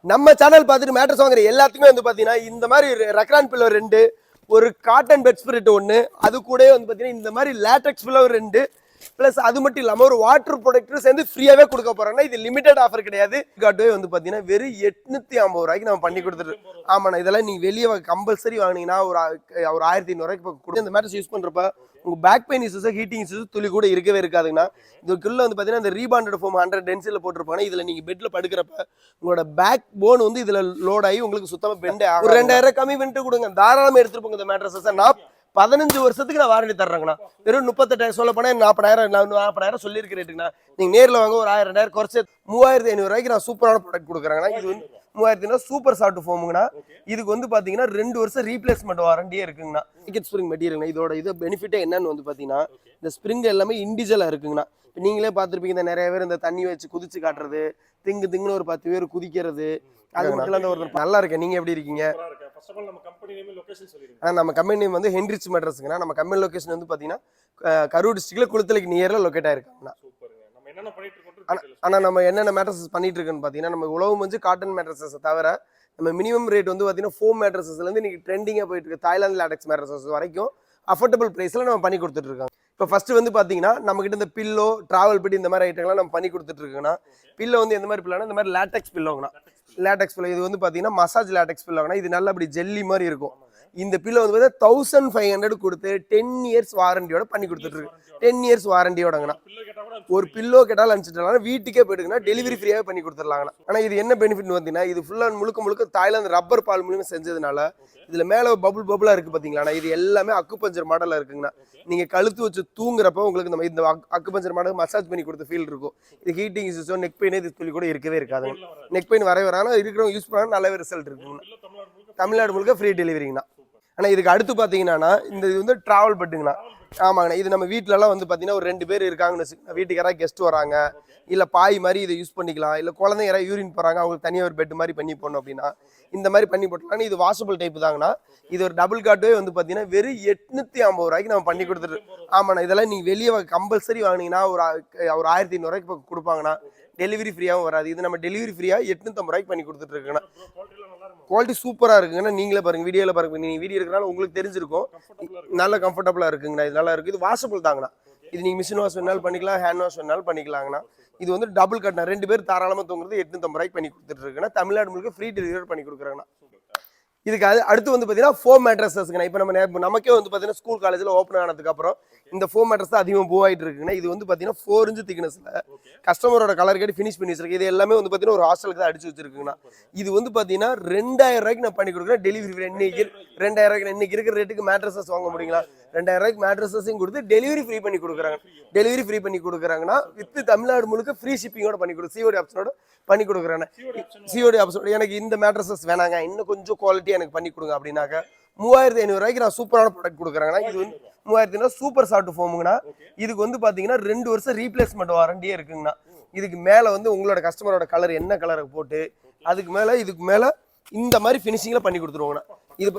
நம்ம சேனல் பார்த்துட்டு மேட்ரஸ் வாங்குற எல்லாத்துக்குமே வந்து பாத்தீங்கன்னா இந்த மாதிரி ரெக்ரான் பில்லோ 2 ஒரு காட்டன் பெட் ஸ்பிரிட் 1 அது கூட வந்து பாத்தீங்கன்னா இந்த மாதிரி லேட்டெக்ஸ் பில்லோ 2 பிளஸ் அது மட்டும் இல்லாம ஒரு வாட்டர் ப்ராடக்ட் சேர்ந்து ஃப்ரீயாவே கொடுக்க போறாங்கன்னா இது லிமிடெட் ஆஃபர் கிடையாது. காட்டுவே வந்து பாத்தீங்கன்னா வெறும் 850 ரூபாய்க்கு நம்ம பண்ணி கொடுத்துட்டு. ஆமாண்ணா இதெல்லாம் நீங்க வெளியே கம்பல்சரி வாங்கினீங்கன்னா ஒரு 1500 ரூபாய்க்கு இந்த மேட்ரஸ் யூஸ் பண்றப்ப உங்க back pain issues heating issues துளி கூட இருக்கவே இருக்காதுங்கண்ணா. இதுக்குள்ள வந்து பாத்தீங்கன்னா இந்த ரீபாண்டட் ஃபோம் 100 டென்சில போட்டிருப்பாங்க. இதுல நீங்க பெட்ல படுக்கிறப்ப உங்களோட பேக் போன் வந்து இதுல லோட் ஆகி உங்களுக்கு சுத்தமா பெண்டே ஆகும். ஒரு 2000 கம்மி பண்ணிட்டு கொடுங்க, தாராளமா எடுத்துட்டு போங்க இந்த மேட்ரஸ். நான் 15 வருஷத்துக்கு நான் வாரண்டி தர்றேங்கண்ணா. வெறும் 38 சொல்ல போனா 40,000 சொல்லியிருக்க ரேட்டுங்கண்ணா. நீங்க நேரில் வாங்க ஒரு 1000 குறைச்சி 3500 ரூபாய்க்கு நான் சூப்பரான ப்ராடக்ட் கொடுக்குறேங்கண்ணா. இது வந்து 3500 சூப்பர் சாஃப்ட் ஃபோமுங்கண்ணா. இதுக்கு வந்து பாத்தீங்கன்னா 2 வருஷம் ரீப்ளேஸ்மெண்ட் வாரண்டியே இருக்குங்கண்ணா. டிக்கெட் ஸ்ப்ரிங் மெட்டீரியல் இதோட இது பெனிஃபிட்டே என்னன்னு வந்து பாத்தீங்கன்னா இந்த ஸ்ப்ரிங் எல்லாமே இண்டிவிஜுவலா இருக்குங்கண்ணா. நீங்களே பார்த்துருப்பீங்க இந்த நிறைய பேர் இந்த தண்ணி வச்சு குதிச்சு காட்டுறது, திங்குன்னு ஒரு 10 பேர் குதிக்கிறது, அது மட்டும் அந்த ஒரு நல்லா இருக்கு. நீங்க எப்படி இருக்கீங்க? நம்ம கம்பெனி நேம் வந்து ஹென்ரிச் மேட்ரஸ்ங்கண்ணா. நம்ம கம்பெனி லொகேஷன் வந்து பாத்தீங்கன்னா கரூர் டிஸ்ட்ரிக்ட்ல குளத்தலைக்கு நியர்ல லொகேட் ஆயிருக்காங்கண்ணா. ஆனா நம்ம என்னென்ன மேட்ரஸஸ் பண்ணிட்டு இருக்கோன்னு பாத்தீங்கன்னா நம்ம உழவு மஞ்சு காட்டன் மேட்ரஸஸ் தவிர நம்ம மினிமம் ரேட் வந்து பாத்தீங்கன்னா ஃபோம் மேட்ரஸஸ்ல இருந்து நீங்க ட்ரெண்டிங்கா போயிட்டு இருக்கு தாய்லாந்து லேடெக்ஸ் மேட்ரஸஸ் வரைக்கும் அஃபோர்டபுள் பிரைஸ்ல நம்ம பண்ணி கொடுத்துட்டு இருக்கோம். இப்போ ஃபர்ஸ்ட் வந்து பாத்தீங்கன்னா நம்ம கிட்ட இந்த பில்லோ டிராவல் பெட் இந்த மாதிரி ஐட்டங்கள்லாம் நம்ம பண்ணி கொடுத்துட்டு இருக்கோம்னா பில்லோ வந்து எந்த மாதிரி பில்லோனா இந்த மாதிரி லேட்டெக்ஸ் பில்லோங்கண்ணா. லேட்டெக்ஸ் பில்லோ இது வந்து பாத்தீங்கன்னா மசாஜ் லேட்டெக்ஸ் பில்லோங்கண்ணா. இது நல்லா அப்படி ஜெல்லி மாதிரி இருக்கும். இந்த பில்லோ வந்து 1500 கொடுத்து 10 இயர்ஸ் வாரண்டியோட பண்ணி கொடுத்துட்டு இருக்கு. 10 இயர்ஸ் வாரண்டியோடங்கண்ணா. ஒரு பில்லோ கேட்டாலும் அனுப்பிச்சிட்டு வீட்டுக்கே போயிடுங்கன்னா டெலிவரி ஃப்ரீயாவே பண்ணி கொடுத்துடலாங்கண்ணா. ஆனா இது என்ன பெனிஃபிட் பார்த்தீங்கன்னா இது ஃபுல்லா முழுக்க தாய்லாந்து ரப்பர் பால் மூலியமா செஞ்சதுனால இதுல மேல பபுளா இருக்கு பாத்தீங்களா. இது எல்லாமே அக்குபஞ்சர் மாடல்ல இருக்குங்கண்ணா. நீங்க கழுத்து வச்சு தூங்குறப்ப உங்களுக்கு இந்த அக்குபஞ்சர் மாடல் மசாஜ் பண்ணி கொடுத்த ஃபீல் இருக்கும். இது ஹீட்டிங் இஷ்யூஸோ நெக் பெயின் இது துளி கூட இருக்கவே இருக்காது. நெக் பெயின் வரானா இருக்கிறவங்க யூஸ் பண்ணா நல்லாவே ரிசல்ட் இருக்குங்கண்ணா. தமிழ்நாடு முழுக்க ஃப்ரீ டெலிவரிங்கண்ணா. ஆனா இதுக்கு அடுத்து பாத்தீங்கன்னா இந்த இது வந்து டிராவல் பெட்டுங்கண்ணா. ஆமாங்கண்ணா. இது நம்ம வீட்டுல வந்து பாத்தீங்கன்னா ஒரு 2 பேர் இருக்காங்கன்னு வீட்டுக்கு யாராவது கெஸ்ட் வராங்க இல்ல பாய் மாதிரி இதை யூஸ் பண்ணிக்கலாம். இல்ல குழந்தைங்க யாராவது யூரின் போறாங்க அவங்களுக்கு தனியாக ஒரு பெட் மாதிரி பண்ணி போடணும் அப்படின்னா இந்த மாதிரி பண்ணி போட்டோம்னா இது வாஷபிள் டைப் தாங்கண்ணா. இது ஒரு டபுள் காட்டுவே வந்து பாத்தீங்கன்னா வெறும் 850 ரூபாய்க்கு நம்ம பண்ணி கொடுத்துட்டு. ஆமாண்ணா இதெல்லாம் நீங்க வெளியே கம்பல்சரி வாங்கினீங்கன்னா ஒரு 1500 ரூபாய்க்கு கொடுப்பாங்கண்ணா. டெலிவரி ஃப்ரீயாகவும் வராது. இது நம்ம டெலிவரி ஃப்ரீயா 850 ரூபாய்க்கு பண்ணி கொடுத்துட்டு இருக்கேன்னா. குவாலிட்டி சூப்பரா இருக்குங்கண்ணா. நீங்களே பாருங்க வீடியோல பாருங்க. நீங்க வீடியோ இருக்கனால உங்களுக்கு தெரிஞ்சிருக்கும். நல்ல கம்ஃபர்டபுளா இருக்குங்கண்ணா. இது நல்லா இருக்கு. இது வாஷபிள் தாங்கண்ணா. இது நீங்க மிஷின் வாஷ் வேணாலும் பண்ணிக்கலாம், ஹேண்ட் வாஷ் வேணாலும் பண்ணிக்கலாங்கண்ணா. இது வந்து டபுள் கட்னா 2 பேர் தாராளமா தூங்குறது 850 ரூபாய்க்கு பண்ணி கொடுத்துட்டு இருக்குன்னா தமிழ்நாடு முழுக்க ஃப்ரீ டெலிவரி பண்ணி கொடுக்குறாங்கண்ணா. இதுக்கு அடுத்து வந்து பாத்தீங்கன்னா ஃபோம் மேட்ரஸஸ்ங்கண்ணா. இப்போ நமக்கே வந்து பாத்தீங்கன்னா ஸ்கூல் காலேஜ்ல ஓப்பன் ஆனதுக்கு அப்புறம் இந்த ஃபோம் மேட்ரஸ் தான் அதிகமாக மூவ் ஆயிட்டு இருக்குங்கன்னா. இது வந்து பாத்தீங்கன்னா 4 இன்ச் திக்னஸ்ல கஸ்டமரோட கலர் கேட்டு ஃபினிஷ் பண்ணி வச்சிருக்கு. இது எல்லாமே வந்து பாத்தீங்கன்னா ஒரு ஹாஸ்டலுக்கு தான் அடிச்சு வச்சிருக்குங்கண்ணா. இது வந்து பாத்தீங்கன்னா 2000 ரூபாய்க்கு நான் பண்ணி கொடுக்குறேன் டெலிவரி. இன்னைக்கு 2000 ரூபாய்க்கு இன்னைக்கு இருக்கிற ரேட்டுக்கு மேட்ரஸஸ் வாங்க முடியுங்களா? 2000 ரூபாய்க்கு மேட்ரஸஸையும் கொடுத்து டெலிவரி ஃப்ரீ பண்ணி கொடுக்குறாங்க. டெலிவரி ஃப்ரீ பண்ணி கொடுக்குறாங்கன்னா வித் தமிழ்நாடு முழுக்க ஃப்ரீ ஷிப்பிங்கோட பண்ணி கொடுக்கும். சிஓடி ஆப்ஷனோட பண்ணி கொடுக்குறாங்க. சிஓடி ஆப்ஷனோட எனக்கு இந்த மேட்ரஸஸ் வேணாங்க இன்னும் கொஞ்சம் குவாலிட்டி எனக்கு பண்ணி கொடுங்க அப்படின்னாக்க 3500 ரூபாய்க்கு நான் சூப்பரான ப்ராடக்ட் கொடுக்குறாங்கன்னா. இது வந்து 3500 சூப்பர் சாஃப்ட் ஃபோமுங்கண்ணா. இதுக்கு வந்து பாத்தீங்கன்னா 2 வருஷம் ரீப்ளேஸ்மெண்ட் வாரண்டியே இருக்குங்கண்ணா. இதுக்கு மேல வந்து உங்களோட கஸ்டமரோட கலர் என்ன கலருக்கு போட்டு இதுக்கு மேல இந்த மாதிரி ஃபினிஷிங்ல பண்ணி கொடுத்துருவாங்கண்ணா. இது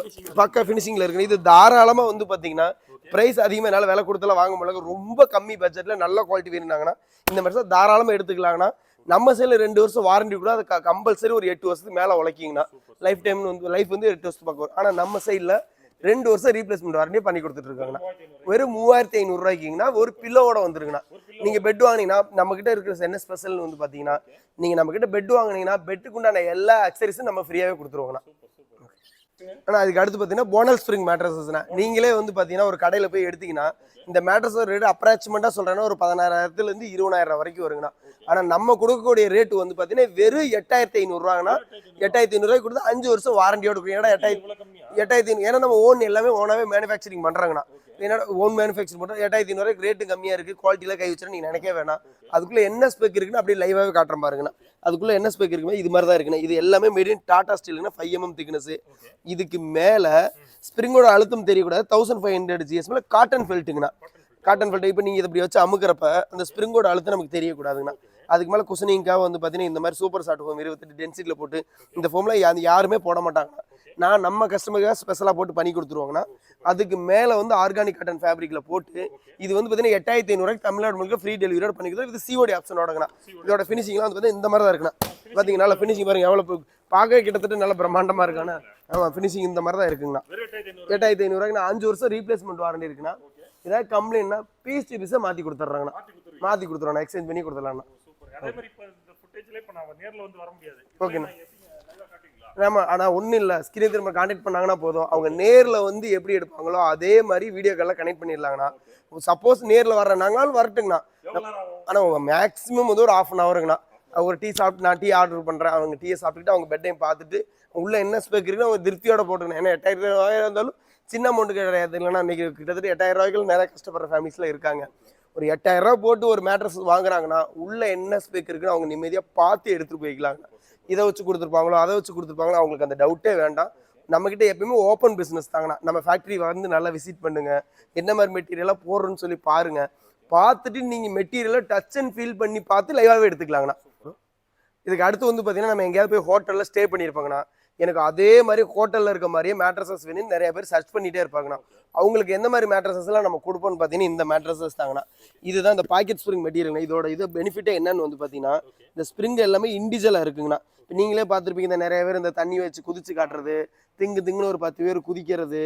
பக்கா ஃபினிஷிங்ல இருக்கு. இது தாராளமா வந்து பாத்தீங்கன்னா பிரைஸ் அதிகமா என்னால விலை கொடுத்தலாம் வாங்க முடியல. ரொம்ப கம்மி பட்ஜெட்ல நல்ல குவாலிட்டி வேணும்னாங்கன்னா இந்த மாதிரி தாராளமா எடுத்துக்கலாங்கண்ணா. நம்ம சைடுல 2 வருஷம் வாரண்டி கூட அது கம்பல்சரி ஒரு 8 வருஷத்துக்கு மேல உழைக்கிங்கண்ணா. லைஃப் டைம் வந்து லைஃப் வந்து 8 வருஷத்துக்கு பக்கம். ஆனா நம்ம சைடுல 2 வருஷம் ரீப்ளேஸ்மெண்ட் வாரண்டியே பண்ணி கொடுத்துட்டு இருக்காங்கண்ணா. வெறும் 3500 ரூபாய்க்குங்கண்ணா ஒரு பில்லோட வந்துருங்கண்ணா. நீங்க பெட் வாங்கினீங்கன்னா நம்ம கிட்ட இருக்கிற என்ன ஸ்பெஷல் வந்து பாத்தீங்கன்னா நீங்க நம்ம கிட்ட பெட் வாங்கினீங்கன்னா பெட்டுக்கு உண்டான எல்லா அக்சரிஸும் நம்ம ஃப்ரீயாவே கொடுத்துருவோங்கண்ணா. ஆனா அதுக்கு அடுத்து பாத்தீங்கன்னா போனல் ஸ்ப்ரிங் மேட்ரஸஸ்னா நீங்களே வந்து பாத்தீங்கன்னா ஒரு கடையில போய் எடுத்தீங்கன்னா இந்த மேட்ரஸ் ரேட் அப்ராக்சிமேட்டா சொல்றேன்னா ஒரு 16000 இருந்து 20000 வரைக்கும் வருங்கண்ணா. ஆனா நம்ம கொடுக்கக்கூடிய ரேட் வந்து பாத்தீங்கன்னா வெறும் 8500 ரூபாங்கண்ணா. 8500 ரூபாய்க்கு கொடுத்து 5 வருஷம் வாரண்டியோட கொடுக்கும். ஏன்னா 8500 ஏன்னா நம்ம ஓன் எல்லாமே ஓனாவே மேனுஃபேக்சரிங் பண்றாங்கண்ணா. என்னோட ஓன் மேனுஃபேக்சர் பண்ணுறோம். 8500 ரூபாய்க்கு ரேட்டு கம்மியா இருக்கு. குவாலிட்டியில கை வச்சுன்னு நீங்க நினைக்கவே வேணாம். அதுக்குள்ள என்ன ஸ்பெக் இருக்குன்னு அப்படியே லைவாவே காட்டுறேன் பாருங்கண்ணா. அதுக்குள்ள என்ன ஸ்பெக் இருக்குமே இது மாதிரி தான் இருக்குண்ணா. இது எல்லாமே மேட் இன் டாடா ஸ்டீலுங்கண்ணா. 5mm thickness. இதுக்கு மேல ஸ்ப்ரிங்கோட அழுத்தம் தெரியக்கூடாது. 1500 GS மேல காட்டன் ஃபெல்ட்டுங்கண்ணா. காட்டன் ஃபெல்ட் இப்போ நீங்க இப்படி வச்சு அமுக்கிறப்ப அந்த ஸ்ப்ரிங்கோட அழுத்தம் நமக்கு தெரியக்கூடாதுங்கண்ணா. அதுக்கு மேல குஷனிங்காக வந்து பாத்தீங்கன்னா இந்த மாதிரி சூப்பர் சாஃப்ட் ஃபோம் 28 டென்சிட்டில போட்டு இந்த ஃபோம்ல யாருமே போட மாட்டாங்க. நான் நம்ம கஸ்டமருக்காக ஸ்பெஷலாக போட்டு பண்ணி கொடுத்துருவாங்கண்ணா. அதுக்கு மேலே வந்து ஆர்கானிக் காட்டன் ஃபேப்ரிக்கில் போட்டு இது வந்து பார்த்தீங்கன்னா 8500 தமிழ்நாடு முழுக்க ஃப்ரீ டெலிவரியோட பண்ணி கொடுத்து இது சிஓடி ஆப்ஷனோடங்கண்ணா. இதோட ஃபினிஷிங்லாம் வந்து பார்த்தீங்கன்னா இந்த மாதிரி தான் இருக்குண்ணா. பார்த்தீங்கன்னா நல்லா ஃபினிஷிங் பாருங்க எவ்வளோ பார்க்க கிட்டத்தட்ட நல்ல பிரம்மாண்டமாக இருக்காண்ணா. ஆமாம் ஃபினிஷிங் இந்த மாதிரி தான் இருக்குங்கண்ணா. 8500 5 வருஷம் ரீப்ளேஸ்மெண்ட் வாரண்டி இருக்குண்ணா. ஏதாவது கம்ப்ளைண்ட்னா பீஸ் பீஸை மாற்றி கொடுத்துட்றாங்கண்ணா. மாற்றி கொடுத்துருவோம், எக்ஸ்சேஞ்ச் பண்ணி கொடுத்துடலாம்ண்ணா. ஓகேண்ணா. ஆமா, ஆனால் ஒன்றும் இல்லை, ஸ்கிரீன் திரும்ப கான்டாக்ட் பண்ணாங்கன்னா போதும். அவங்க நேரில் வந்து எப்படி எடுப்பாங்களோ அதே மாதிரி வீடியோ காலில் கனெக்ட் பண்ணிடலாங்கண்ணா. சப்போஸ் நேரில் வர்றேன்னாங்கனாலும் வரட்டுங்கண்ணா. ஆனால் அவங்க மேக்ஸிமம் வந்து ஒரு 1/2 ஹவருங்கண்ணா. ஒரு டீ சாப்பிட்டு நான் டீ ஆர்டர் பண்ணுறேன், அவங்க டீயை சாப்பிட்டுட்டு அவங்க பெட்டையும் பார்த்துட்டு உள்ள என்ன ஸ்பெக் இருக்குன்னு அவங்க திருப்தியோட போட்டுக்கணும். ஏன்னா 8000 இருந்தாலும் சின்ன அமௌண்ட்டு கிடையாது இல்லைன்னா. இன்றைக்கி கிட்டத்தட்ட 8000 நிறைய கஷ்டப்படுற ஃபேமிலிஸில் இருக்காங்க. ஒரு 8000 போட்டு ஒரு மேட்ரஸ் வாங்குறாங்கன்னா உள்ள என்ன ஸ்பெக் இருக்குன்னு அவங்க நிம்மதியாக பார்த்து எடுத்துகிட்டு போய்க்கலாங்கண்ணா. இதை வச்சு கொடுத்துருப்பாங்களோ அதை வச்சு கொடுத்துருப்பாங்களோ அவங்களுக்கு அந்த டவுட்டே வேண்டாம். நம்மக்கிட்ட எப்பயுமே ஓப்பன் பிஸ்னஸ் தாங்கண்ணா. நம்ம ஃபேக்ட்ரி வந்து நல்லா விசிட் பண்ணுங்கள், என்ன மாதிரி மெட்டீரியலாக போடுறோன்னு சொல்லி பாருங்கள். பார்த்துட்டு நீங்கள் மெட்டீரியலை டச் அண்ட் ஃபீல் பண்ணி பார்த்து லைவாகவே எடுத்துக்கலாங்கண்ணா. இதுக்கு அடுத்து வந்து பார்த்தீங்கன்னா நம்ம எங்கேயாவது போய் ஹோட்டலில் ஸ்டே பண்ணியிருப்பாங்கண்ணா. எனக்கு அதே மாதிரி ஹோட்டலில் இருக்க மாதிரியே மேட்ரஸஸ் வேணும்னு நிறைய பேர் சர்ச் பண்ணிகிட்டே இருப்பாங்கண்ணா. அவங்களுக்கு எந்த மாதிரி மேட்ரஸஸ்லாம் நம்ம கொடுப்போம்னு பார்த்தீங்கன்னா இந்த மேட்ரஸஸ் தாங்கண்ணா. இதுதான் இந்த பாக்கெட் ஸ்ப்ரிங் மெட்டீரியல். இதோட இது பெனிஃபிட்டே என்னன்னு வந்து பார்த்தீங்கன்னா இந்த ஸ்ப்ரிங் எல்லாமே இண்டிவிஜுவலாக இருக்குங்கண்ணா. இப்போ நீங்களே பார்த்துருப்பீங்க, இந்த நிறைய பேர் இந்த தண்ணி வச்சு குதிச்சு காட்டுறது, திங்குன்னு ஒரு 10 பேர் குதிக்கிறது,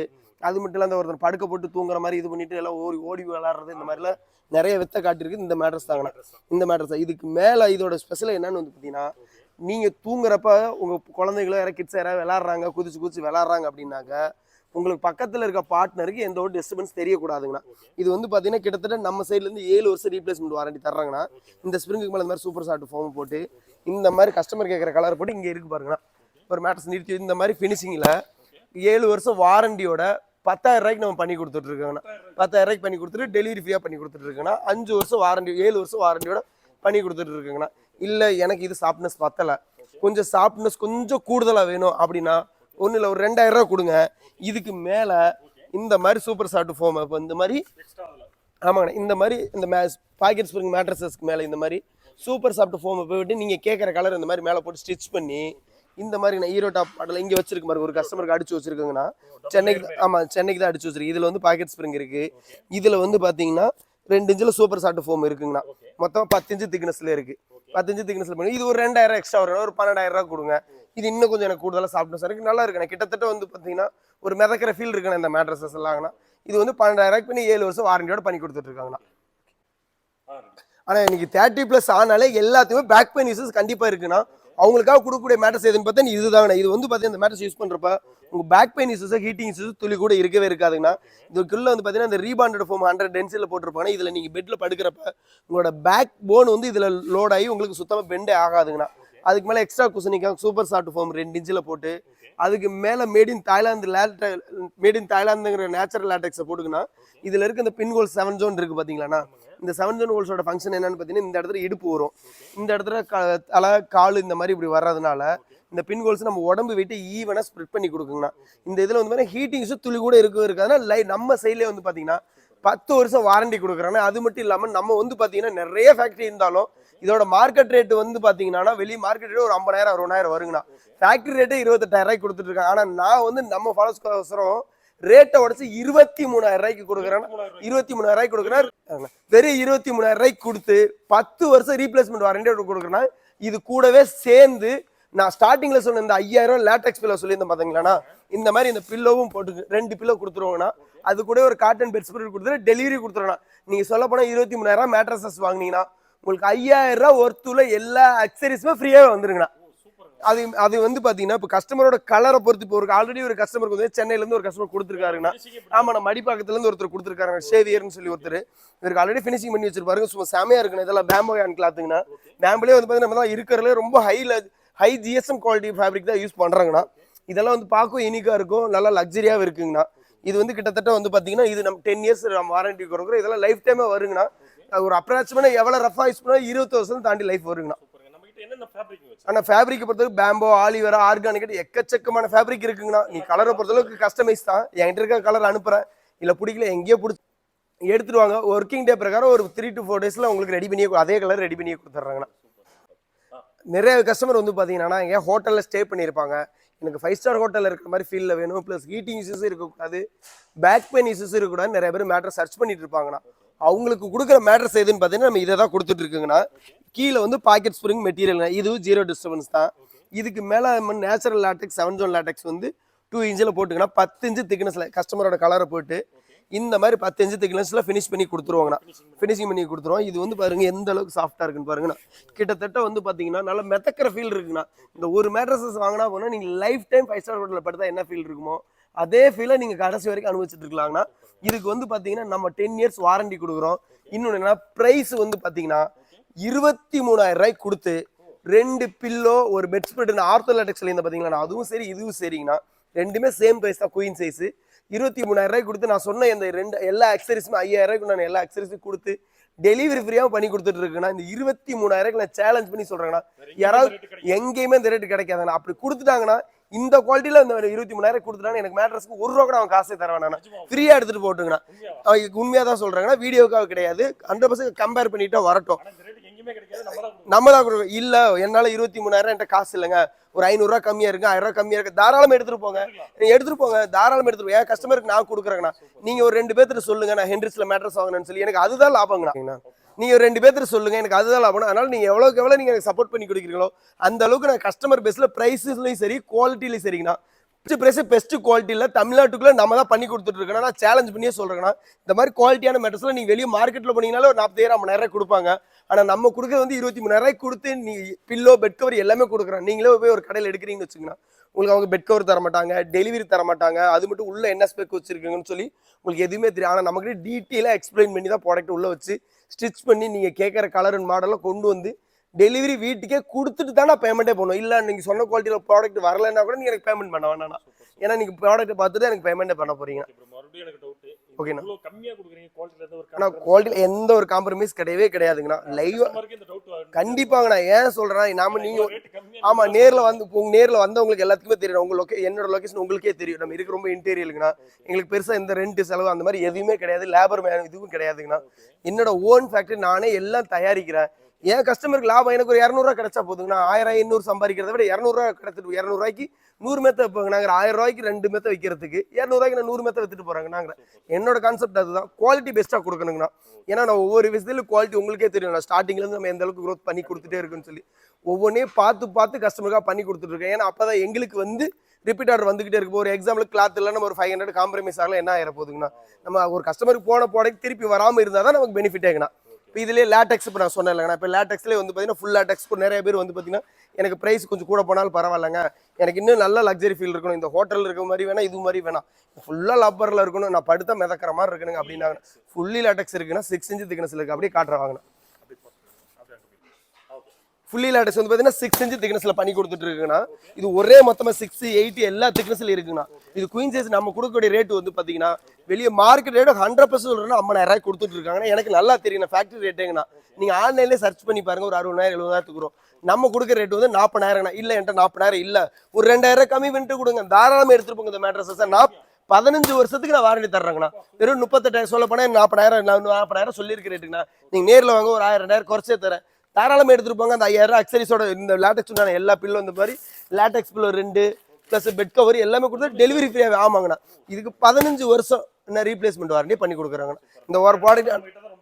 அது மட்டும் இல்லை அந்த ஒருத்தர் படுக்க போட்டு தூங்குற மாதிரி இது பண்ணிட்டு எல்லாம் ஓடி விளாடுறது, இந்த மாதிரிலாம் நிறைய வித்தை காட்டிருக்கு இந்த மேட்ரஸ் தாங்கண்ணா. இந்த மேட்ரஸ் இதுக்கு மேலே இதோட ஸ்பெஷல் என்னன்னு வந்து பார்த்தீங்கன்னா நீங்கள் தூங்குறப்ப உங்கள் குழந்தைகளோ யாராவது கிட்ஸ் யாராவது விளாட்றாங்க, குதிச்சு விளாட்றாங்க அப்படின்னாக்க உங்களுக்கு பக்கத்தில் இருக்க பார்ட்னருக்கு எந்த ஒரு டிஸ்டர்பன்ஸ் தெரியக்கூடாதுங்கண்ணா. இது வந்து பார்த்தீங்கன்னா கிட்டத்தட்ட நம்ம சைட்லேருந்து 7 வருஷம் ரீப்ளேஸ்மெண்ட் வாரண்டி தர்றாங்கண்ணா. இந்த ஸ்ப்ரிங்குக்கு மேலே இந்த மாதிரி சூப்பர் சாஃப்ட் ஃபோம் போட்டு இந்த மாதிரி கஸ்டமர் கேட்குற கலர் போட்டு இங்கே இருக்கு பாருங்கண்ணா. ஒரு மேட்ரஸ் நிறுத்தி இந்த மாதிரி ஃபினிஷிங்கில் 7 வருஷம் வாரண்டியோட 10,000 நம்ம பண்ணி கொடுத்துட்ருக்கோங்கண்ணா. 10,000 பண்ணி கொடுத்துட்டு டெலிவரி ஃப்ரீயாக பண்ணி கொடுத்துட்ருக்கோங்கண்ணா. 5 வருஷம் வாரண்டி 7 வருஷம் வாரண்டியோட பண்ணி கொடுத்துட்ருக்குங்கண்ணா. இல்லை எனக்கு இது சாஃப்ட்னஸ் பத்தலை, கொஞ்சம் சாஃப்ட்னஸ் கொஞ்சம் கூடுதலாக வேணும் அப்படின்னா ஒன்றும் இல்லை, ஒரு 2000 கொடுங்க. இதுக்கு மேலே இந்த மாதிரி சூப்பர் சாஃப்ட் ஃபோம் இப்போ இந்த மாதிரி ஆமாங்கண்ணா. இந்த மாதிரி இந்த பாக்கெட் ஸ்ப்ரிங் மேட்ரஸஸ்க்கு மேலே இந்த மாதிரி சூப்பர் சாஃப்ட் ஃபோமை போய்விட்டு நீங்கள் கேட்குற கலர் இந்த மாதிரி மேலே போட்டு ஸ்டிச் பண்ணி இந்த மாதிரி நான் ஹீரோ டாப் பாட்டில் இங்கே வச்சிருக்கு மாதிரி ஒரு கஸ்டமருக்கு அடிச்சு வச்சிருக்கேங்கண்ணா. சென்னைக்கு ஆமாம், சென்னைக்கு தான் அடிச்சு வச்சிருக்கு. இதில் வந்து பாக்கெட் ஸ்ப்ரிங் இருக்குது. இதில் வந்து பார்த்தீங்கன்னா 2 இன்ச்சில் சூப்பர் சாஃப்ட் ஃபோம் இருக்குங்கண்ணா. மொத்தம் 10 இன்ச்சு திக்னஸில் இருக்குது. 10 இன்ச்சு திக்னஸில் பண்ணி இது ஒரு 2000 எக்ஸ்ட்ரா வரும், ஒரு 12,000 கொடுங்க. இது இன்னும் கொஞ்சம் எனக்கு கூடுதலாக சாஃப்ட்னஸ் இருக்குது, நல்லா இருக்குண்ணா. கிட்டத்தட்ட வந்து பார்த்தீங்கன்னா ஒரு மிதக்கிற ஃபீல் இருக்குண்ணா இந்த மேட்ரஸஸ் எல்லாங்கண்ணா. இது வந்து 12,000 பண்ணி 7 வருஷம் வாரண்டியோட பண்ணி கொடுத்துட்ருக்காங்கண்ணா. ஆனால் இன்னைக்கு 30+ ஆனாலே எல்லாத்தையுமே பேக் பெயின் இஷ்யூஸ் கண்டிப்பாக இருக்குண்ணா. அவங்களுக்காக கொடுக்கக்கூடிய மேட்ரஸ் எதுன்னு பார்த்தா இதுதாங்கண்ணா. இது வந்து பார்த்தீங்கன்னா இந்த மேட்ரஸ் யூஸ் பண்ணுறப்ப உங்கள் back pain issues heating issues துளி கூட இருக்கவே இருக்காதுங்கண்ணா. இதுக்குள்ளே வந்து பார்த்தீங்கன்னா இந்த ரீபாண்டட் ஃபோம் 100 டென்சில் போட்டிருப்பாங்க. இதில் நீங்கள் பெட்டில் படுக்கிறப்ப உங்களோட பேக் போன் வந்து இதில் லோட் ஆகி உங்களுக்கு சுத்தமாக பெண்டே ஆகாதுங்கண்ணா. அதுக்கு மேலே எக்ஸ்ட்ரா குஷனிக்காக சூப்பர் சாஃப்ட் ஃபோம் 2 இன்ச்சில் போட்டு அதுக்கு மேலே மேட் இன் தாய்லாந்துங்கிற நேச்சுரல் லேட்டெக்ஸை போட்டுக்குன்னா இதில் இருக்க இந்த பின் ஹோல் 7 ஜோன் இருக்குது பார்த்தீங்களாண்ணா. இந்த 7 ஜோன் ஹோல்ஸோட ஃபங்க்ஷன் என்னன்னு பார்த்தீங்கன்னா இந்த இடத்துல இடுப்பு வரும், இந்த இடத்துல தலை கால் இந்த மாதிரி இப்படி வர்றதுனால இந்த பின் ஹோல்ஸ் நம்ம உடம்பு விட்டு ஈவனாக ஸ்ப்ரெட் பண்ணி கொடுக்குங்கண்ணா. இந்த இதில் வந்து பார்த்தீங்கன்னா ஹீட்டிங்ஸும் துளி கூட இருக்காதுன்னா நம்ம சைட்லேயே வந்து பார்த்தீங்கன்னா 10 வருஷம் வாரண்டி கொடுக்குறாங்க. அது மட்டும் இல்லாமல் நம்ம வந்து பார்த்தீங்கன்னா நிறைய ஃபேக்ட்ரி இருந்தாலும் இதோட மார்க்கெட் ரேட்டு வந்து பார்த்தீங்கன்னா வெளியே மார்க்கெட் ரேட் ஒரு 50,000 60,000 வருங்கண்ணா. ஃபேக்ட்ரி ரேட்டே 23,000 கொடுத்துட்ருக்காங்க. ஆனால் நான் வந்து நம்ம ஃபாலோஸ்கோசரம் ரேட்டை உடச்சு 23,000 கொடுக்குறேன். 23,000 கொடுக்குறேன். வெறும் 23,000 கொடுத்து 10 வருஷம் ரீப்ளேஸ்மெண்ட் வாரண்டி கொடுக்குறேன்னா இது கூடவே சேர்ந்து நான் ஸ்டார்டிங்கில் சொன்ன இந்த 5,000 லேட்டெக்ஸ் பில்லோ சொல்லியிருந்தேன் பார்த்தீங்களாண்ணா. இந்த மாதிரி இந்த பில்லோவும் போட்டு 2 பில்லோ கொடுத்துருவோங்கண்ணா. அது கூட ஒரு காட்டன் பெட் ஸ்ப்ரெட் கொடுத்துட்டு டெலிவரி கொடுத்துருவோண்ணா. நீங்கள் சொல்ல போனால் 23,000 மேட்ரஸஸ் வாங்கினீங்கன்னா உங்களுக்கு 5,000 ஒர்த்துல எல்லா அக்சரிஸுமே ஃப்ரீயாகவே வந்துருங்கண்ணா. அது வந்து பார்த்தீங்கன்னா இப்போ கஸ்டமரோட கலரை பொறுத்து இப்போ ஒரு ஆல்ரெடி ஒரு கஸ்டமருக்கு வந்து சென்னையிலேருந்து ஒரு கஸ்டமர் கொடுத்துருக்காருங்கண்ணா. ஆமாம், நம்ம மடிப்பாக்கத்துலேருந்து ஒருத்தர் கொடுத்துருக்காங்க, ஷேவியர்னு சொல்லி ஒருத்தர். இவருக்கு ஆல்ரெடி ஃபினிஷிங் பண்ணி வச்சிருப்பாருங்க. சும்மா செமையாக இருக்குண்ணா. இதெல்லாம் பேம்போ ஹேண்ட் கிளாத்துங்கண்ணா. பேம்போலே வந்து பார்த்தீங்கன்னா நம்ம தான் இருக்கிறதுல ரொம்ப ஹை ஜிஎஸ்எம் குவாலிட்டி ஃபேப்ரிக் தான் யூஸ் பண்ணுறாங்கண்ணா. இதெல்லாம் வந்து பார்க்கும் யூனிக்காக இருக்கும், நல்லா லக்ஸரியாகவும் இருக்குங்கண்ணா. இது வந்து கிட்டத்தட்ட வந்து பார்த்தீங்கன்னா இது நம்ம 10 இயர்ஸ் நம்ம வாரண்டி கொடுக்குறோம். இதெல்லாம் லைஃப் டைமே வருங்கண்ணா. ஒரு அப்ராக்சிமேட்டாக எவ்வளோ ரஃபாக யூஸ் பண்ணால் 20 வருஷம் தாண்டி லைஃப் வருங்கண்ணா. ஆனால் ஃபேப்ரிக்கை பொறுத்தவரைக்கும் பேம்போ, ஆலிவேரா, ஆர்கானிக் எக்கச்சக்கமான ஃபேப்ரிக் இருக்குங்கண்ணா. நீ கலரை பொறுத்தளவுக்கு கஸ்டமைஸ் தான். என்கிட்ட இருக்க கலர் அனுப்புகிறேன், இல்லை பிடிக்கல எங்கேயோ பிடிச்சி எடுத்துருவாங்க. ஒர்க்கிங் டே பிரகாரம் ஒரு 3 to 4 டேஸில் உங்களுக்கு ரெடி பண்ணியே அதே கலர் ரெடி பண்ணியே கொடுத்துட்றாங்கண்ணா. நிறைய கஸ்டமர் வந்து பார்த்தீங்கன்னா என் ஹோட்டலில் ஸ்டே பண்ணியிருப்பாங்க, எனக்கு 5 ஸ்டார் ஹோட்டலில் இருக்கிற மாதிரி ஃபீல்டில் வேணும், ப்ளஸ் ஹீட்டிங் இஷ்யூஸும் இருக்கக்கூடாது, பேக் பெயின் இஷ்யூஸும் இருக்கக்கூடாது. நிறைய பேர் மேட்ரஸ் சர்ச் பண்ணிட்டு இருப்பாங்கண்ணா. அவங்களுக்கு கொடுக்குற மேட்ரஸ் எதுன்னு பார்த்தீங்கன்னா நம்ம இதை தான் கொடுத்துட்டு இருக்குங்கண்ணா. கீழே வந்து பாக்கெட் ஸ்ப்ரிங் மெட்டீரியல்ங்க, இதுவும் 0 டிஸ்டர்பன்ஸ் தான். இதுக்கு மேலே நேச்சுரல் லேட்டெக்ஸ் 7 ஜோன் லேட்டெக்ஸ் வந்து 2 இன்ச்சில் போட்டுங்கன்னா 10 இன்ச்சு திக்னஸில் கஸ்டமரோட கலரை போட்டு இந்த மாதிரி 10 இன்ச்சு திக்னஸில் ஃபினிஷ் பண்ணி கொடுத்துருவாங்கண்ணா. ஃபினிஷிங் பண்ணி கொடுத்துருவோம். இது வந்து பாருங்க எந்த அளவுக்கு சாஃப்டாக இருக்குன்னு பாருங்கண்ணா. கிட்டத்தட்ட வந்து பார்த்தீங்கன்னா நல்லா மெத்தக்கிற ஃபீல் இருக்குண்ணா. இந்த ஒரு மேட்ரஸஸ் வாங்கினா போனால் நீங்கள் லைஃப் டைம் 5 ஸ்டார் ஹோட்டலில் படுத்தா என்ன ஃபீல் இருக்குமோ அதே ஃபீலை நீங்கள் கடைசி வரைக்கும் அனுபவிச்சுட்டு இருக்கலாங்கண்ணா. இதுக்கு வந்து பார்த்தீங்கன்னா நம்ம 10 இயர்ஸ் வாரண்டி கொடுக்குறோம். இன்னொன்று என்னன்னா ப்ரைஸ் வந்து பார்த்தீங்கன்னா 23,000 ரூபாய்க்கு கொடுத்து 2 பில்லோ ஒரு பெட் ஸ்ப்ரெட் ஆர்த்தோ லேட்டெக்ஸ்ல இருந்து பார்த்தீங்களா, அதுவும் சரி இதுவும் சரிங்கண்ணா. ரெண்டுமே சேம் ப்ரைஸ் தான், குயின் சைஸ். 23,000 ரூபாய்க்கு கொடுத்து நான் சொன்ன இந்த எல்லா அக்சரிஸுமே 5,000 ரூபாய்க்கு நான் எல்லா அக்சரிஸும் கொடுத்து டெலிவரி ஃப்ரீயாக பண்ணி கொடுத்துட்டு இருக்குண்ணா. இந்த 23,000 ரூபாய்க்கு நான் சேலஞ்ச் பண்ணி சொல்றேங்கண்ணா, யாராவது எங்கேயுமே இந்த ரேட்டு கிடைக்காதுண்ணா. அப்படி கொடுத்துட்டாங்கன்னா இந்த குவாலிட்டியில் இந்த 23,000 கொடுத்துட்டாங்க எனக்கு மேட்ரஸ்க்கு 1 ரூபா கூட அவன் காசே தர வேணாண்ணா, ஃப்ரீயாக எடுத்துட்டு போட்டுங்கண்ணா. உண்மையாக தான் சொல்றாங்கன்னா, வீடியோக்காக கிடையாது. 100% கம்பேர் பண்ணிட்டா வரட்டும். நம்ம தான் கொடுக்கணும். இல்ல என்னால 23,000 என்கிட்ட காசு இல்லைங்க, ஒரு 500 ரூபா கம்மியா இருக்கு, 1000 ரூபா கம்மியா இருக்கு, தாராளமா எடுத்துட்டு போங்க, எடுத்துட்டு போங்க, தாராளமா எடுத்துட்டு என் கஸ்டமருக்கு நான் கொடுக்குறேங்கண்ணா. நீங்க ஒரு 2 பேர்த்து சொல்லுங்க நான் ஹென்ரிஸ்ல மேட்ரஸ் வாங்கினேன்னு சொல்லி, எனக்கு அதுதான் லாபங்கண்ணா. நீங்க ஒரு 2 பேர்த்து சொல்லுங்க, எனக்கு அதுதான் லாபம். அதனால நீங்க எவ்வளவுக்கு எவ்வளவு நீங்க சப்போர்ட் பண்ணி கொடுக்குறீங்களோ அந்த அளவுக்கு நான் கஸ்டமர் பேஸ்ல பிரைஸ்லயும் சரி குவாலிட்டிலையும் சரிங்கண்ணா. பெஸ்ட் குவாலிட்டியில் தமிழ்நாட்டுக்குள்ள நம்ம தான் பண்ணி கொடுத்துட்டு இருக்கோம். நான் சேலஞ்ச் பண்ணியே சொல்றேன்னா, இந்த மாதிரி குவாலிட்டியான மேட்டர்ஸ்ல நீங்க வெளியே மார்க்கெட்ல போனீங்கனாலும் ஒரு 40,000 50,000 கொடுப்பாங்க. ஆனா நம்ம கொடுக்கறது வந்து 23,000 கொடுத்து நீ பில்லோ பெட் கவர் எல்லாமே கொடுக்குறோம். நீங்களே போய் ஒரு கடையில் எடுக்கிறீங்கன்னு வச்சுக்கோங்க, உங்களுக்கு அவங்க பெட் கவர் தர மாட்டாங்க, டெலிவரி தர மாட்டாங்க, அது மட்டும் உள்ள என்ன ஸ்பெக் வச்சிருக்கீங்கன்னு சொல்லி உங்களுக்கு எதுவுமே தெரியும். ஆனால் நமக்கு டீட்டெயிலாக எக்ஸ்பிளைன் பண்ணி தான் ப்ராடக்ட் உள்ள வச்சு ஸ்டிச் பண்ணி நீங்க கேட்குற கலர் அண்ட் மாடலாம் கொண்டு வந்து டெலிவரி வீட்டுக்கே கொடுத்துட்டு தான் நான் பேமெண்ட்டே பண்ணுவோம். இல்லை நீங்கள் சொன்ன குவாலிட்டியில் ப்ராடக்ட் வரலைன்னா கூட நீங்கள் எனக்கு பேமெண்ட் பண்ண வேணாம். ஏன்னா நீங்கள் ப்ராடக்ட் பார்த்துட்டு எனக்கு பேமெண்ட்டே பண்ண போறீங்க. ஓகேண்ணா, ஆனால் குவாலிட்டியில் எந்த ஒரு காம்ப்ரமைஸ் கிடையவே கிடையாதுங்கண்ணா. லைவ் கண்டிப்பாங்கண்ணா. ஏன் சொல்கிறேன், நாம நீங்கள் ஆமாம் நேரில் வந்து நேரில் வந்தவங்களுக்கு எல்லாத்துக்குமே தெரியும். உங்கள் என்னோட லொக்கேஷன் உங்களுக்கே தெரியும். நம்ம இருக்கு ரொம்ப இன்டீரியலுங்கண்ணா. எங்களுக்கு பெருசாக இந்த ரெண்ட் செலவு அந்த மாதிரி எதுவுமே கிடையாது, லேபர் இதுவும் கிடையாதுங்கண்ணா. என்னோட ஓன் ஃபேக்ட்ரி, நானே எல்லாம் தயாரிக்கிறேன். என் கஸ்டமருக்கு லாபம் எனக்கு ஒரு 200 ரூபா கிடைச்சா போதுங்கண்ணா. 1000 800 சம்பாதிக்கிறத விட 200 ரூபா கிடைச்சிட்டு 200 ரூபாய்க்கு 100 மெத்த வைப்பாங்க. நாங்கள் 1000 ரூபாய்க்கு 2 மெத்த வைக்கிறதுக்கு 200 ரூபாய்க்கு நான் 100 மெத்த வித்துட்டு போறாங்க. நாங்கள் என்னோட கான்செப்ட் அதுதான், குவாலிட்டி பெஸ்ட்டாக கொடுக்கணுங்கண்ணா. ஏன்னா நான் ஒவ்வொரு விஷயத்துல குவாலிட்டி உங்களுக்கே தெரியும். நான் ஸ்டார்டிங்லேருந்து நம்ம எந்த அளவுக்கு க்ரோத் பண்ணி கொடுத்துட்டே இருக்குன்னு சொல்லி ஒவ்வொன்றையும் பார்த்து கஸ்டமருக்காக பண்ணி கொடுத்துட்டு இருக்கேன். ஏன்னா அப்பதான் எங்களுக்கு வந்து ரிப்பீட் ஆர்டர் வந்துகிட்டே இருக்கு. ஒரு எக்ஸாம்பிள் கிளாத் இல்லை, நம்ம ஒரு 500 காம்ப்ரமைஸ் ஆகலாம், என்ன ஆயிர போகுதுங்கண்ணா. நம்ம ஒரு கஸ்டமருக்கு போன ப்ராடக்ட் திருப்பி வராமல் இருந்தால் தான் நமக்கு பெனிஃபிட் ஆகுங்கண்ணா. இப்போ இதுலேயே லேட்டெக்ஸ் இப்போ நான் சொன்னேன் இல்லைங்கண்ணா. இப்போ லேட்டெக்ஸ்லேயே வந்து பார்த்தீங்கன்னா ஃபுல் லேட்டெக்ஸ் நிறைய பேர் வந்து பார்த்தீங்கன்னா எனக்கு ப்ரைஸ் கொஞ்சம் கூட போனாலும் பரவாயில்லைங்க, எனக்கு இன்னும் நல்ல லக்ஸரி ஃபீல் இருக்கணும், இந்த ஹோட்டலில் இருக்க மாதிரி வேணா, இது மாதிரி வேணாம், ஃபுல்லாக லப்பரில் இருக்கணும், நான் படுத்தா மிதக்கிற மாதிரி இருக்கணுங்க அப்படின்னாங்க. ஃபுல்லி லேட்டெக்ஸ் இருக்குன்னா 6 இன்ச்சு திக்னஸ் இருக்குது. அப்படியே காட்டுறாங்கண்ணா. ஃபுல்லி லேட்டெக்ஸ் வந்து பார்த்தீங்கன்னா 6 இன்ச்சு திக்னஸ்ல பண்ணி கொடுத்துட்டு இருக்குங்கண்ணா. இது ஒரே மொத்தமாக 6, 8 எல்லா திக்னஸ்ல இருக்குங்கண்ணா. இது குயின் சைஸ் நம்ம கொடுக்கக்கூடிய ரேட் வந்து பார்த்தீங்கன்னா வெளியே மார்க்கெட் ரேட் 100% சொல்றேன்னா 50,000 ரூபாய் கொடுத்துட்டு இருக்காங்கன்னா எனக்கு நல்லா தெரியும். ஃபேக்டரி ரேட்டுங்கண்ணா. நீங்க ஆன்லைன்லேயே சர்ச் பண்ணி பாருங்க, ஒரு 60,000 70,000 வரும். நம்ம கொடுக்குற ரேட் வந்து 40,000. இல்லை என்கிட்ட 40,000 இல்லை, ஒரு 2,000 கம்மி பண்ணிட்டு கொடுங்க, தாராளமாக எடுத்துட்டு போங்க. இந்த மேட்ரஸஸ் நான் 15 வருஷத்துக்கு நான் வாரண்டி தர்றேங்கண்ணா. வெறும் 38,000 சொல்ல போனா 40,000 சொல்லியிருக்க ரேட்டுங்கண்ணா. நீங்க நேரில் வாங்க, ஒரு 1000 2000 குறைச்சே தரேன், தாராளமாக எடுத்துட்டு போங்க. அந்த 5000 அக்சரிஸோட இந்த லேட்டெக்ஸ் உண்டான எல்லா பில்லும் இந்த மாதிரி latex pillow 2 plus bed cover எல்லாமே கொடுத்து டெலிவரி ஃப்ரீயாக. ஆமாங்கண்ணா, இதுக்கு 15 வருஷம் என்ன ரீப்ளேஸ்மெண்ட் வாரண்டி பண்ணி கொடுக்குறாங்கண்ணா. இந்த ஒரு ப்ராடக்ட்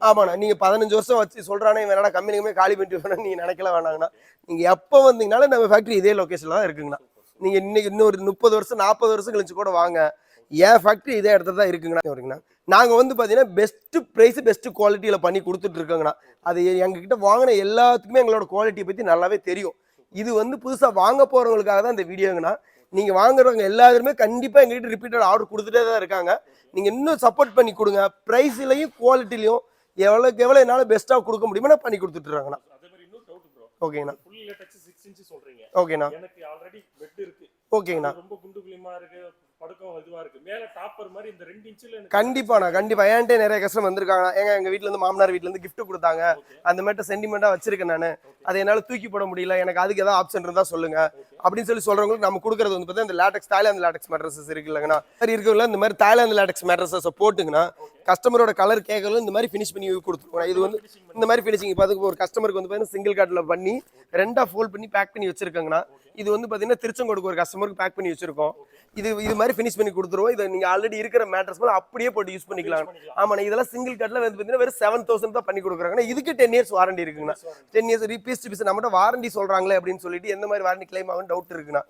ஆமாண்ணா. நீங்க 15 வருஷம் வச்சு சொல்றானே வேணா கம்பெனிக்குமே காலி பண்ணிட்டு வேணா நீங்க நினைக்கல வேணாங்கண்ணா. நீங்க எப்போ வந்தீங்கனாலும் நம்ம ஃபேக்டரி இதே லொகேஷன்ல தான் இருக்குங்கண்ணா. நீங்க இன்னைக்கு இன்னொரு 30 வருஷம் 40 வருஷம் கழிச்சு கூட வாங்க, என் ஃபேக்டரி இதே இடத்துல தான் இருக்குங்கண்ணா. நாங்க வந்து பாத்தீங்கன்னா பெஸ்ட் பிரைஸ் பெஸ்ட் குவாலிட்டியில பண்ணி கொடுத்துட்டு இருக்கோங்கண்ணா. அது எங்ககிட்ட வாங்கின எல்லாத்துக்குமே எங்களோட குவாலிட்டியை பத்தி நல்லாவே தெரியும். இது வந்து புதுசா வாங்க போறவங்களுக்காக தான் இந்த வீடியோங்கண்ணா. நீங்க வாங்குறவங்க எல்லாருமே கண்டிப்பா எங்ககிட்ட ரிப்பீட்டட் ஆர்டர் கொடுத்துட்டே தான் இருக்காங்க. நீங்க இன்னும் சப்போர்ட் பண்ணி கொடுங்க. பிரைஸ்லயும் குவாலிட்டிலையும் எவ்வளவுக்கு எவ்வளவு என்னால பெஸ்டா கொடுக்க முடியுமோ நான் பண்ணி கொடுத்துட்டு இருக்காங்கண்ணா. ஓகேங்கண்ணா. ஓகேண்ணா. ஓகேங்கண்ணா. கண்டிப்பாண்ணா, கண்டிப்பா. என்கிட்ட நிறைய கஸ்டமர் வந்திருக்காங்க. எங்க வீட்டுல இருந்து மாமனார் வீட்டுல இருந்து கிஃப்ட் கொடுத்தாங்க, அந்த மாதிரி சென்டிமெண்டா வச்சிருக்கேன் நானு. அதை என்னால தூக்கி போட முடியல, எனக்கு அதுக்கு ஏதாவது ஆப்ஷன் இருந்தா சொல்லுங்க, அப்படின்னு சொல்றவங்களுக்கு நம்ம கொடுக்குறது வந்து பார்த்தீங்கன்னா இந்த லேட்டக்ஸ் தாய்லாந்து லேட்டக்ஸ் மேட்ரஸஸ் இருக்கு இல்லைங்கண்ணா மாதிரி இருக்கவங்கள இந்த மாதிரி தாய்லாந்து லேட்டக்ஸ் மேட்ரஸஸை போட்டுங்கன்னா கஸ்டமரோட கலர் கேட்கல இந்த மாதிரி ஃபினிஷ் பண்ணி கொடுத்துருவோம். இது வந்து இந்த மாதிரி ஃபினிஷிங் இப்போ அதுக்கு ஒரு கஸ்டமருக்கு வந்து பார்த்தீங்கன்னா சிங்கிள் கார்டில் பண்ணி 2ஆ ஃபோல்ட் பண்ணி பேக் பண்ணி வச்சிருக்காங்கன்னா இது வந்து பார்த்தீங்கன்னா திருச்செங்கோடுக்கு ஒரு கஸ்டமருக்கு பேக் பண்ணி வச்சிருக்கோம். இது மாதிரி ஃபினிஷ் பண்ணி கொடுத்துருவோம். இதை நீங்கள் ஆல்ரெடி இருக்கிற மேட்ரஸ் மேலே அப்படியே போட்டு யூஸ் பண்ணிக்கலாம். ஆமாண்ணா இதெல்லாம் சிங்கிள் கார்டில் வந்து பார்த்தீங்கன்னா வெறும் 7,000 தான் பண்ணி கொடுக்குறாங்கன்னா இதுக்கு 10 years வாரண்டி இருக்குங்கண்ணா. 10 years பீஸ் டு பீஸ் நம்மகிட்ட வாரண்டி சொல்கிறாங்களே அப்படின்னு சொல்லிட்டு எந்த மாதிரி வாரண்டி கிளைம் ஆகும் டவுட் இருக்குண்ணா.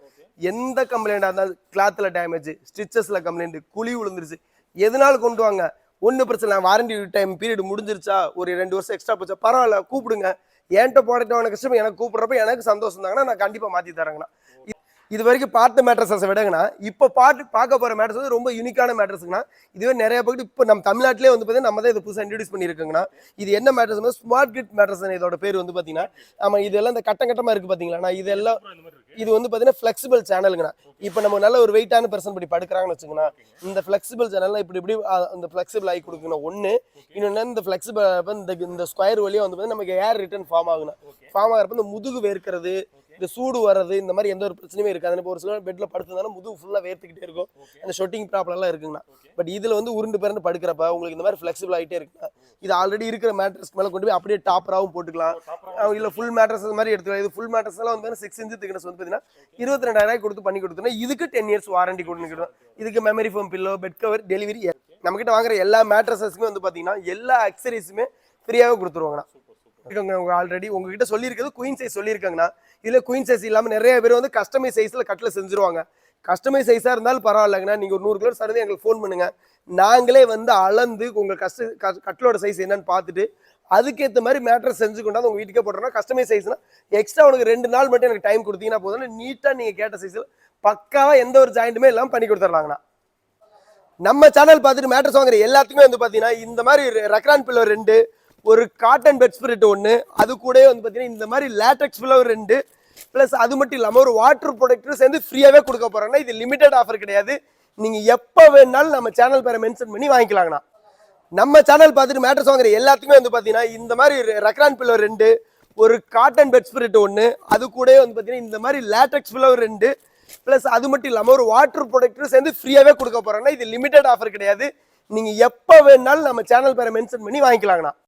எந்த கம்ப்ளைண்டாக இருந்தாலும் கிளாத்தில் டேமேஜ், ஸ்டிச்சஸில் கம்ப்ளைண்ட், குழி விழுந்துருச்சு, எதனால கொண்டு வாங்க, ஒன்றும் பிரச்சனை. வாரண்டி டைம் பீரியட் முடிஞ்சிருச்சா, ஒரு 2 வருஷம் எக்ஸ்ட்ரா போச்சா பரவாயில்ல, கூப்பிடுங்க. என்கிட்ட ப்ராடக்ட் வாங்கின கஸ்டமர் எனக்கு கூப்பிட்றப்ப எனக்கு சந்தோஷம் தாங்கன்னா நான் கண்டிப்பாக மாற்றி தரேங்கண்ணா. இது வரைக்கும் பார்த்த மேட்ரஸை விடங்கண்ணா இப்போ பார்க்க போகிற மேட்ரஸ் வந்து ரொம்ப யூனிக்கான மேட்ரஸுங்கண்ணா. இதுவே நிறைய பேருக்கு இப்போ நம்ம தமிழ்நாட்டிலே வந்து பார்த்தீங்கன்னா நம்ம தான் இதை புதுசாக இன்ட்ரடியூஸ் பண்ணியிருக்கோங்கண்ணா. இது என்ன மேட்ரஸ், ஸ்மார்ட் கிரிட் மேட்ரஸ் இதோட பேர் வந்து பார்த்தீங்கன்னா ஆமாம் இதெல்லாம் இந்த கட்டமாக இருக்குது பார்த்தீங்களா. இதெல்லாம் இது வந்து பார்த்தீங்கன்னா ஃப்ளெக்சிபிள் சேனலுங்கண்ணா. இப்போ நம்ம நல்ல ஒரு வெயிட்டான பர்சன் இப்படி படுக்கிறாங்கன்னு வச்சுக்கோங்கண்ணா, இந்த ஃப்ளெக்சிபிள் சேனல்லாம் இப்படி இந்த ஃப்ளெக்சிபிள் ஆகி கொடுக்கணும் ஒன்று. இன்னொன்று இந்த ஃப்ளெக்சிபிள் இந்த ஸ்கொயர் வழியாக வந்து பார்த்தீங்கன்னா நமக்கு ஏர் ரிட்டர்ன் ஃபார்ம் ஆகுண்ணா. ஃபார்ம் ஆகிறப்ப இந்த முதுகு வேர்க்கிறது, இந்த சூடு வர்றது, இந்த மாதிரி எந்த ஒரு பிரச்சனையுமே இருக்காது. இப்போ ஒரு சிலர் பெட்டில் படுத்துனாலும் முதுகு ஃபுல்லாக வேர்த்துக்கிட்டே இருக்கும், அந்த ஷொட்டிங் ப்ராப்ளம்லாம் இருக்குங்கண்ணா. பட் இதில் வந்து உருண்டு பேருந்து படுக்கிறப்ப உங்களுக்கு இந்த மாதிரி ஃப்ளெக்சிபிள் ஆகிட்டே இருக்குண்ணா. இது ஆல்ரெடி இருக்கிற மேட்ரஸ் மேலே கொண்டு போய் அப்படியே டாப்பராகவும் போட்டுக்கலாம், இல்லை ஃபுல் மேட்ரஸ் மாதிரி எடுத்துக்கலாம். இது ஃபுல் மேட்ரஸ் எல்லாம் வந்து 6 inch திக்னஸ் வந்து பார்த்தீங்கன்னா 22,000 கொடுத்து பண்ணி கொடுத்தோம்னா இதுக்கு 10 years வாரண்டி கொடுத்துக்கிட்டோம். இதுக்கு memory foam, pillow, bed cover, delivery நம்மகிட்ட வாங்குற எல்லா மேட்ரஸஸ்க்குமே வந்து பார்த்தீங்கன்னா எல்லா அக்சரிஸுமே ஃப்ரீயாகவே கொடுத்துருவாங்கண்ணா. ஆல்ரெடி உங்ககிட்ட சொல்லியிருக்கிறது குயின் சைஸ் சொல்லியிருக்காங்கண்ணா. இதில் குயின் சைஸ் இல்லாமல் நிறைய பேர் வந்து கஸ்டமைஸ் சைஸில் கட்டில் செஞ்சுருவாங்க. கஸ்டமைஸ் சைஸாக இருந்தாலும் பரவாயில்லைங்கண்ணா, நீங்கள் ஒரு 100 கிலோ சார் எங்களுக்கு ஃபோன் பண்ணுங்க, நாங்களே வந்து அளந்து உங்கள் கட்டிலோட சைஸ் என்னன்னு பார்த்துட்டு அதுக்கேற்ற மாதிரி மேட்ரஸ் செஞ்சு கொண்டாந்து உங்கள் வீட்டுக்கே போட்டோம்னா கஸ்டமைஸ் சைஸ்னா எக்ஸ்ட்ரா உனக்கு 2 நாள் மட்டும் எனக்கு டைம் கொடுத்தீங்கன்னா போதும், நீட்டாக நீங்கள் கேட்ட சைஸில் பக்காவாக எந்த ஒரு ஜாயிண்ட்டுமே எல்லாம் பண்ணி கொடுத்துட்றாங்கண்ணா. நம்ம சேனல் பார்த்துட்டு மேட்ரஸ் வாங்குற எல்லாத்துக்குமே வந்து பார்த்தீங்கன்னா இந்த மாதிரி ரெக்ரான் பில்லோ 2, ஒரு காட்டன் பெட் ஸ்பிரிட் 1, அது கூட வந்து பார்த்தீங்கன்னா இந்த மாதிரி லேட்டக்ஸ் பில்லோ 2 ப்ளஸ் அது மட்டும் இல்லாமல் ஒரு வாட்டர் ப்ராடக்ட்டும் சேர்ந்து ஃப்ரீயாகவே கொடுக்க போகிறாங்கன்னா இது லிமிடெட் ஆஃபர் கிடையாது. நீங்கள் எப்போ வேணாலும் நம்ம சேனல் பேரை மென்ஷன் பண்ணி வாங்கிக்கலாங்கண்ணா. நம்ம சேனல் பார்த்துட்டு மேட்ரஸ் வாங்குற எல்லாத்துக்குமே வந்து பார்த்தீங்கன்னா இந்த மாதிரி ரெக்ரான் பில்லோ 2, ஒரு காட்டன் பெட் ஸ்பிரிட் 1, அது கூட வந்து பார்த்தீங்கன்னா இந்த மாதிரி லேட்டக்ஸ் பில்லோ 2 ப்ளஸ் அது மட்டும் இல்லாமல் ஒரு வாட்டர் ப்ராடக்ட்டும் சேர்ந்து ஃப்ரீயாகவே கொடுக்க போகிறாங்கன்னா இது லிமிடெட் ஆஃபர் கிடையாது. நீங்கள் எப்போ வேணாலும் நம்ம சேனல் பேரை மென்ஷன் பண்ணி வாங்கிக்கலாங்கண்ணா.